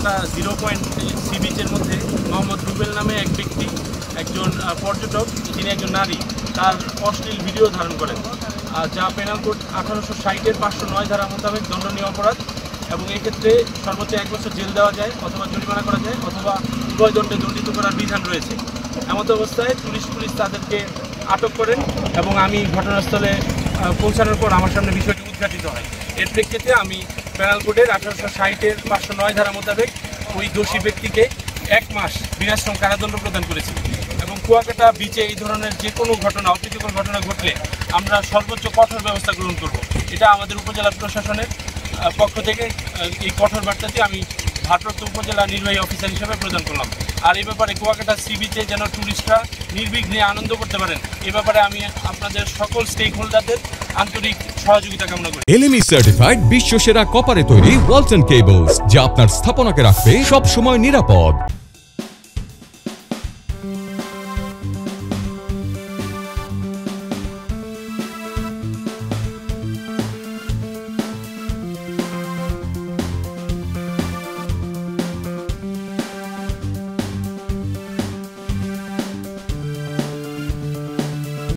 Kuakata 0 point C বিচের মধ্যে মোহাম্মদ রুবেল নামে এক ব্যক্তি, একজন পর্যটক, যিনি একজন নারী, তার অশ্লীল ভিডিও ধারণ করেন, যা পেনাল কোড 1860-এর 509 ধারা মোতাবেক দণ্ডনীয় অপরাধ, এবং এই ক্ষেত্রে সর্বোচ্চ 1 বছর জেল দেওয়া যায় অথবা জরিমানা করা যায় অথবা উভয় দণ্ডে দণ্ডিত করার বিধান রয়েছে। এমত অবস্থায় পুলিশ তাদেরকে আটক করেন এবং আমি ঘটনাস্থলে পৌঁছানোর পর আমার সামনে বিষয়টি উদ্ঘাটিত হয়। এর প্রেক্ষিতে আমি পেনাল কোডের 1860-এর 509 ধারা মোতাবেক ওই দোষী ব্যক্তিকে 1 মাস বিনাশ্রম কারাদণ্ড প্রদান করেছি। এবং কুয়াকাটা বিচে এই ধরনের যে কোনো ঘটনা, অপ্রীতিকর ঘটনা ঘটলে আমরা সর্বোচ্চ কঠোর ব্যবস্থা গ্রহণ করব। এটা আমাদের উপজেলা প্রশাসনের পক্ষ থেকে এই কঠোর বার্তাটি আমি ভারপ্রাপ্ত উপজেলা নির্বাহী অফিসার হিসেবে প্রদান করলাম। আর এই ব্যাপারে কুয়াকাটা সি বিচে যেন ট্যুরিস্টরা নির্বিঘ্নে আনন্দ করতে পারেন, এ ব্যাপারে আমি আপনাদের সকল স্টেক হোল্ডারদের আন্তরিক সহযোগিতা কামনা করি। LME সার্টিফাইড বিশ্বসেরা কপারে তৈরি ওয়ালটন কেবলস, যা আপনার স্থাপনাকে রাখবে সব সময় নিরাপদ।